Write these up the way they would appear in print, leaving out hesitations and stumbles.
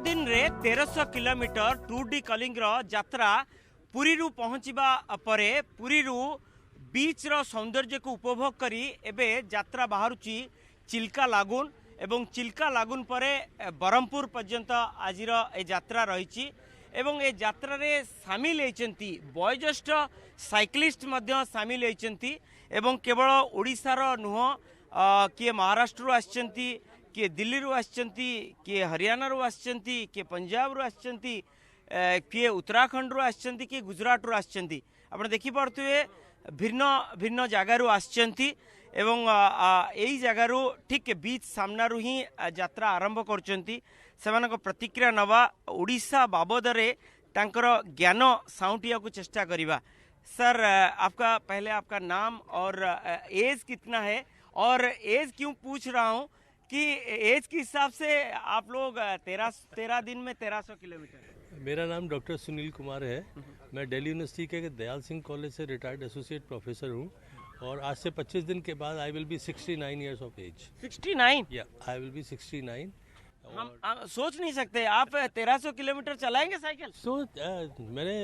दिन रे 1300 kilometre Tour de Kalinga यात्रा पुरी रु पहुँचवा परे पुरी रु बीच रो सौंदर्य को उपभोग करी एबे यात्रा बाहरुची चिल्का लागुन एवं चिल्का लागुन परे ब्रह्मपुर पर्यंत आजिर ए यात्रा रही एवं ए यात्रा रे सामिल होती वयोज्येष्ठ साइक्लिस्ट मध्य सामिल होती एवं केवल ओडिशार नुह किए महाराष्ट्र आसचंती किए दिल्ली रू आसचंती किए हरियाणा रू आसचंती किए पंजाब रू आसचंती किए उत्तराखंड रू आसचंती किए गुजरात रू आसचंती आपण देखि पारथुए भिन्न भिन्न जगारू आसचंती एवं यही जगारू ठीक बीच सामनारू ही यात्रा आरंभ करचंती सेमानक प्रतिक्रिया नवा ओडिशा बाबदरे तांकर ज्ञान साउंटिया को चेष्टा करिबा। सर आपका पहले आपका नाम और एज कितना है और एज क्यों पूछ रहा हूँ कि एज के हिसाब से आप लोग 13 दिन में 1300 किलोमीटर। मेरा नाम डॉक्टर सुनील कुमार है। मैं दिल्ली यूनिवर्सिटी के दयाल सिंह कॉलेज से रिटायर्ड एसोसिएट प्रोफेसर हूँ और आज से 25 दिन के बाद I will be 69 years of age. 69? या आई विल बी 69। हम सोच नहीं सकते आप 1300 किलोमीटर चलाएंगे साइकिल। मैंने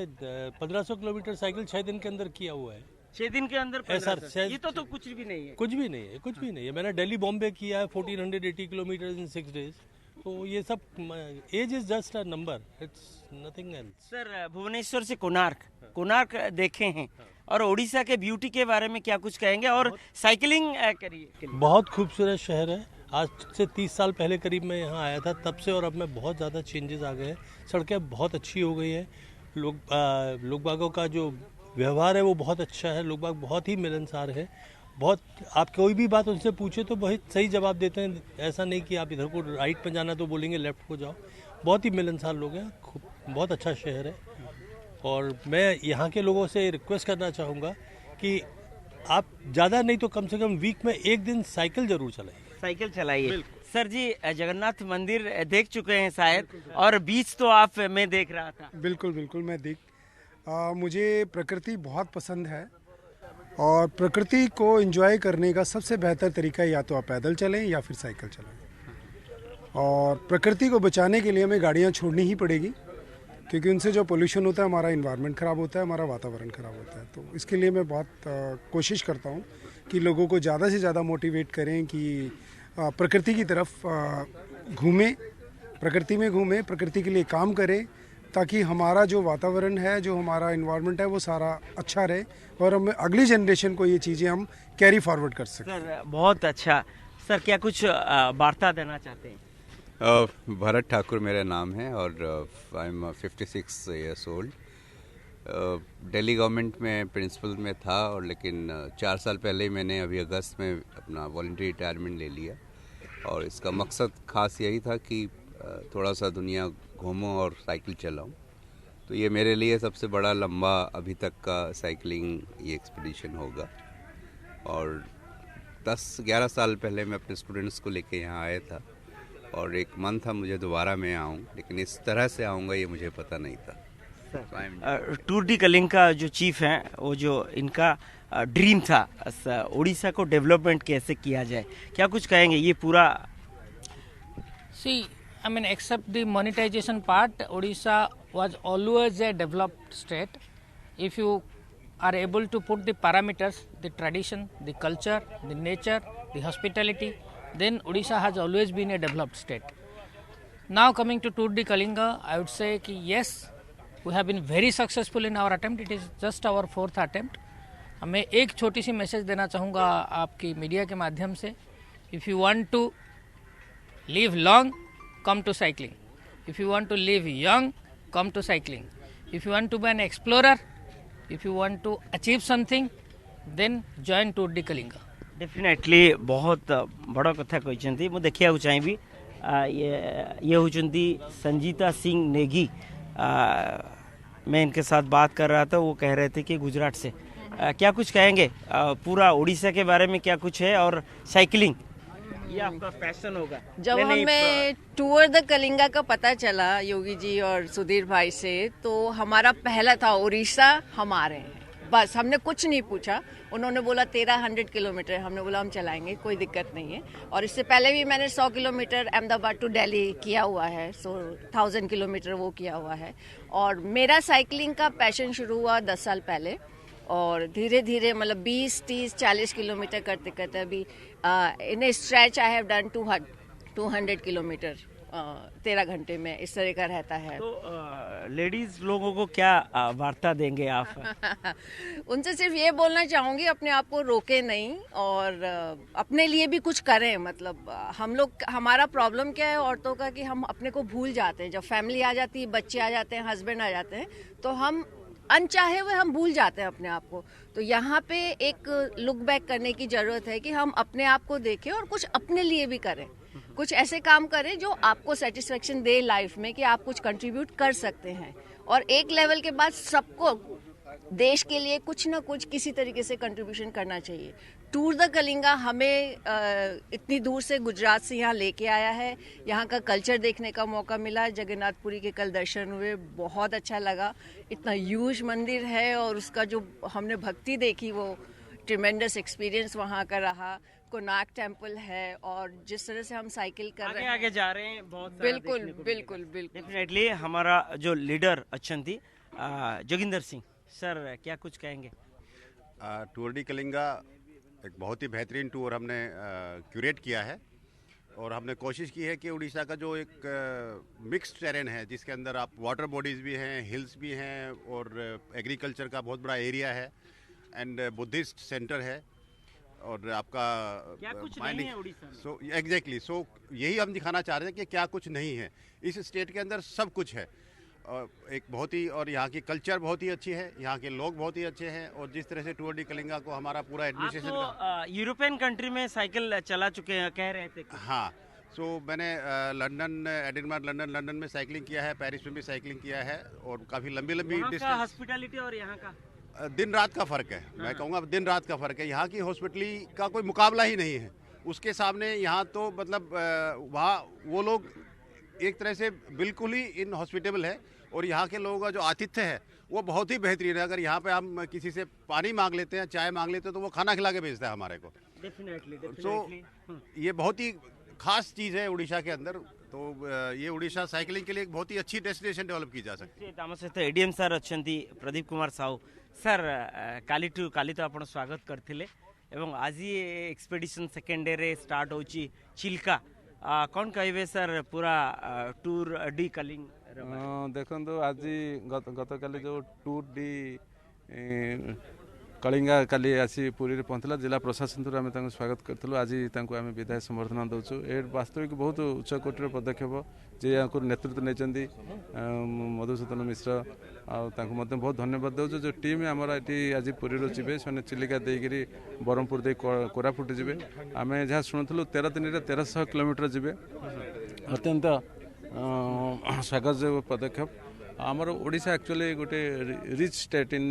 1500 किलोमीटर साइकिल 6 दिन के अंदर किया हुआ है। 6 दिन के अंदर सर ये तो कुछ भी नहीं है। कुछ भी नहीं है, कुछ भी नहीं है। मैंने दिल्ली बॉम्बे किया है 1480 किलोमीटर इन 6 डेज। तो ये सब age is just a number, it's nothing else. Sir Bhubaneswar से कोणार्क देखे हैं और ओडिशा के ब्यूटी के बारे में क्या कुछ कहेंगे और साइकिलिंग करिए। बहुत खूबसूरत शहर है। आज से 30 साल पहले करीब मैं यहाँ आया था, तब से और अब में बहुत ज़्यादा चेंजेस आ गए हैं। सड़कें बहुत अच्छी हो गई है। लोग बागों का जो व्यवहार है वो बहुत अच्छा है। लोग बाग बहुत ही मिलनसार है। बहुत आप कोई भी बात उनसे पूछे तो बहुत सही जवाब देते हैं। ऐसा नहीं कि आप इधर को राइट पर जाना तो बोलेंगे लेफ्ट को जाओ। बहुत ही मिलनसार लोग हैं। बहुत अच्छा शहर है और मैं यहाँ के लोगों से रिक्वेस्ट करना चाहूँगा कि आप ज़्यादा नहीं तो कम से कम वीक में एक दिन साइकिल जरूर चलाइए। साइकिल चलाइए। सर जी जगन्नाथ मंदिर देख चुके हैं शायद और बीच तो आप मैं देख रहा था। बिल्कुल मैं मुझे प्रकृति बहुत पसंद है और प्रकृति को एंजॉय करने का सबसे बेहतर तरीका या तो आप पैदल चलें या फिर साइकिल चलाएं। और प्रकृति को बचाने के लिए हमें गाड़ियां छोड़नी ही पड़ेगी क्योंकि उनसे जो पोल्यूशन होता है हमारा इन्वायरमेंट ख़राब होता है, हमारा वातावरण ख़राब होता है। तो इसके लिए मैं बहुत कोशिश करता हूँ कि लोगों को ज़्यादा से ज़्यादा मोटिवेट करें कि प्रकृति की तरफ घूमें, प्रकृति में घूमें, प्रकृति के लिए काम करें ताकि हमारा जो वातावरण है, जो हमारा इन्वायरमेंट है वो सारा अच्छा रहे और हम अगली जनरेशन को ये चीज़ें हम कैरी फॉरवर्ड कर सकें। सर बहुत अच्छा। सर क्या कुछ वार्ता देना चाहते हैं? भरत ठाकुर मेरा नाम है और I am 56 years old. Delhi government में प्रिंसिपल में था और लेकिन 4 साल पहले मैंने अभी अगस्त में अपना वॉलंटरी रिटायरमेंट ले लिया और इसका मकसद खास यही था कि थोड़ा सा दुनिया घूमूं और साइकिल चलाऊं। तो ये मेरे लिए सबसे बड़ा लंबा अभी तक का साइकिलिंग ये एक्सपीडिशन होगा और 10-11 साल पहले मैं अपने स्टूडेंट्स को लेके यहाँ आया था और एक मन था मुझे दोबारा मैं आऊँ, लेकिन इस तरह से आऊँगा ये मुझे पता नहीं था। टूर डी कलिंग का जो चीफ हैं वो जो इनका ड्रीम था उड़ीसा को डेवलपमेंट कैसे किया जाए, क्या कुछ कहेंगे? ये पूरा I mean, except the monetization part, Odisha was always a developed state. If you are able to put the parameters, the tradition, the culture, the nature, the hospitality, then Odisha has always been a developed state. Now coming to Tour de Kalinga, I would say कि yes, we have been very successful in our attempt. It is just our 4th attempt. मैं एक छोटी see message देना चाहूँगा आपकी media के माध्यम से. If you want to live long, come to cycling. If you want to live young, come to cycling. If you want to be an explorer, if you want to achieve something, then join Tour de Kalinga. Definitely बहुत बड़ा कथा कहते मुझे देखा चाहिए। ये होती संजीता सिंह नेगी। मैं इनके साथ बात कर रहा था, वो कह रहे थे कि गुजरात से। क्या कुछ कहेंगे पूरा उड़ीसा के बारे में, क्या कुछ है और साइकिलिंग ये आपका पैशन होगा? जब हमें टूर द कलिंगा का पता चला योगी जी और सुधीर भाई से, तो हमारा पहला था उड़ीसा हमारे हैं, बस हमने कुछ नहीं पूछा। उन्होंने बोला 1300 किलोमीटर, हमने बोला हम चलाएंगे, कोई दिक्कत नहीं है। और इससे पहले भी मैंने 100 किलोमीटर अहमदाबाद टू दिल्ली किया हुआ है, सो 1000 किलोमीटर वो किया हुआ है। और मेरा साइकिलिंग का पैशन शुरू हुआ 10 साल पहले, और धीरे धीरे मतलब 20, 30, 40 किलोमीटर करते करते अभी in a stretch I have done 200 kilometre 13 घंटे में, इस तरह का रहता है। तो लेडीज लोगों को क्या वार्ता देंगे आप? उनसे सिर्फ ये बोलना चाहूँगी, अपने आप को रोके नहीं और अपने लिए भी कुछ करें। मतलब हम लोग, हमारा प्रॉब्लम क्या है औरतों का कि हम अपने को भूल जाते हैं। जब फैमिली आ जाती है, बच्चे आ जाते हैं, हस्बैंड आ जाते हैं, तो हम अनचाहे हुए हम भूल जाते हैं अपने आप को। तो यहाँ पे एक लुक बैक करने की ज़रूरत है कि हम अपने आप को देखें और कुछ अपने लिए भी करें। कुछ ऐसे काम करें जो आपको सेटिस्फेक्शन दे लाइफ में, कि आप कुछ कंट्रीब्यूट कर सकते हैं। और एक लेवल के बाद सबको देश के लिए कुछ ना कुछ किसी तरीके से कंट्रीब्यूशन करना चाहिए। टूर द कलिंगा हमें इतनी दूर से गुजरात से यहाँ लेके आया है। यहाँ का कल्चर देखने का मौका मिला। जगन्नाथपुरी के कल दर्शन हुए, बहुत अच्छा लगा। इतना ह्यूज मंदिर है और उसका जो हमने भक्ति देखी वो ट्रिमेंडस एक्सपीरियंस वहाँ का रहा। कोनार्क टेम्पल है और जिस तरह से हम साइकिल कर रहे हैं, आगे जा रहे हैं, बहुत सारा बिल्कुल देखने को बिल्कुल मिलेगा। बिल्कुल। डेफिनेटली हमारा जो लीडर अच्छी जोगिंदर सिंह सर, क्या कुछ कहेंगे? टूर डी कलिंगा एक बहुत ही बेहतरीन टूर हमने क्यूरेट किया है। और हमने कोशिश की है कि उड़ीसा का जो एक मिक्स्ड टेरेन है, जिसके अंदर आप वाटर बॉडीज़ भी हैं, हिल्स भी हैं और एग्रीकल्चर का बहुत बड़ा एरिया है एंड बुद्धिस्ट सेंटर है और आपका क्या कुछ नहीं है उड़ीसा में? सो एग्जैक्टली, सो यही हम दिखाना चाह रहे हैं कि क्या कुछ नहीं है। इस स्टेट के अंदर सब कुछ है। एक बहुत ही, और यहाँ की कल्चर बहुत ही अच्छी है, यहाँ के लोग बहुत ही अच्छे हैं। और जिस तरह से टूर डी कलिंगा को हमारा पूरा आप एडमिनिस्ट्रेशन तो यूरोपियन कंट्री में साइकिल चला चुके हैं, कह रहे थे कुछ। हाँ, सो मैंने लंदन, एडिनबर्ग, लंदन में साइकिलिंग किया है, पेरिस में भी साइकिलिंग किया है और काफ़ी लंबी वहाँ का डिस्टेंस। हॉस्पिटैलिटी और यहाँ का दिन रात का फ़र्क है, मैं कहूँगा दिन रात का फ़र्क है। यहाँ की हॉस्पिटलिटी का कोई मुकाबला ही नहीं है उसके सामने। यहाँ तो मतलब वहाँ वो लोग एक तरह से बिल्कुल ही इनहॉस्पिटेबल है और यहाँ के लोगों का जो आतिथ्य है वो बहुत ही बेहतरीन है। अगर यहाँ पे हम किसी से पानी मांग लेते हैं, चाय मांग लेते हैं, तो वो खाना खिला के भेजता है हमारे को। डेफिनेटली ये बहुत ही खास चीज़ है उड़ीसा के अंदर। तो ये उड़ीसा साइकिलिंग के लिए एक बहुत ही अच्छी डेस्टिनेशन डेवलप की जा सकती है। आम सहित एडीएम सर अच्छा प्रदीप कुमार साहू सर, काली तो आप स्वागत करते एवं आज एक्सपेडिशन सेकेंड डे रे स्टार्ट होची चिल्का, कौन कहे सर पूरा टूर डी कलिंग? देखो आज गत काली जो टूर डी कलिंगा काली आसी पुरी पहुँचला, जिला प्रशासन थ्रू आम स्वागत करूँ। आज आम विदाय संबर्धना दौचु। ए वास्तविक बहुत उच्चकोटीर पदक्षेप जे नेतृत्व नहीं मधुसूदन मिश्र आते बहुत धन्यवाद दूँ। जो टीम आमर ये आज पुरी जी से चिलिका देकरी ब्रह्मपुर दे कोरापुट जी आम जहाँ शुणुलु 13 दिन 1300 किलोमीटर जी अत्यंत स्वागत पदक्षेप। आमर ओडिशा एक्चुअली गोटे rich state in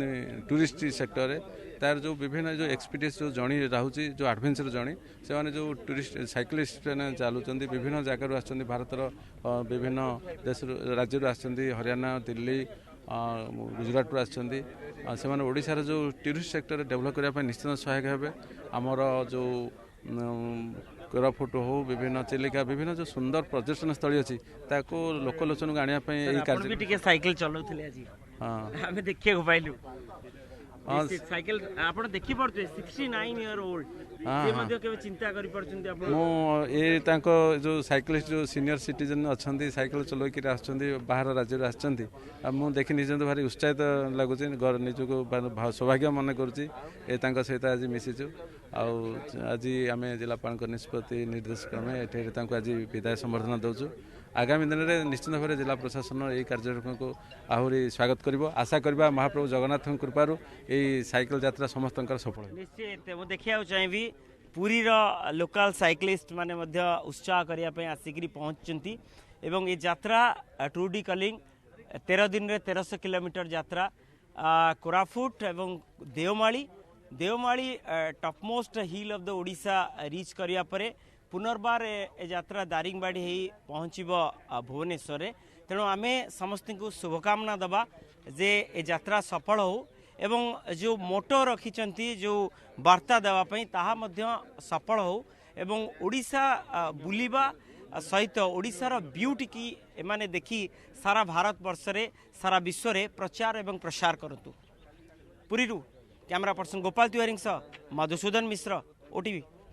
tourist sector है। तार जो विभिन्न जो एक्सपीरियंस जो जर्नी रही, जो एडवेंचर जर्नी से जो टूरिस्ट साइकिलिस्ट ने चलुँच विभिन्न जगार भारतर विभिन्न देश राज्य हरियाणा, दिल्ली, गुजरात आसमार ओडिशार जो टूरिस्ट सेक्टर डेवलप करने निश्चित सहायक हे। आमर जो कोरापुट हो, विभिन्न चिलिका, विभिन्न जो सुंदर पर्यटन स्थली अच्छी लोकलोचन को आने कार्य साइकिल चलाउथिले आज। हाँ, हमें देखिए पाइलु साइकिल आप देखि पड़ते 69 ईयर ओल्ड ये मध्ये केवे चिंता करि पड़छन्ती आप? मो ए तांको जो साइकिलिस्ट जो सीनियर सिटीजन अच्छी साइकिल चलोक बाहर राज्य आछंती, मु देखि निजन भारी उत्साहित लगुच, निजको सौभाग्य मन करुच्ची ए तांको सहित आज मिसिचु। आज आम जिलापाल निष्पत्ति निर्देश क्रमे ये आज विदाय संबर्धना दौचु। आगामी दिन में निश्चित भाव जिला प्रशासन यही कार्यक्रम को आहरी स्वागत करिवो। आशा करबा महाप्रभु जगन्नाथ कृपारू यही साइकिल यात्रा समस्त सफल। निश्चित मुझे देखा चाहिए पुरी लोकल साइक्लिस्ट माने मध्य उत्साह करने आसिक पहुँचती एवं ये यात्रा टूर डी कलिंग 13 दिन रे 1300 किलोमीटर यात्रा कोरापुट एवं Devmali topmost hill of the Odisha reach करिया परे पुनर्बार ए यात्रा दारिंगबाड़ी पहुँचब भुवनेश्वर। तेणु आमे समस्त को शुभकामना दबा जे ए यात्रा सफल हो एवं जो मोटो रखिचंती जो वार्ता देवाई ताहा मध्य सफल हो एवं ओडिशा बुलिबा सहित ओडिशार ब्यूटी की एमाने देखी सारा भारत वर्ष रे सारा विश्व रे प्रचार एवं प्रसार करतु। पुरीरू कैमरा पर्सन गोपाल तिवारी मधुसूदन मिश्र, ओटीवी।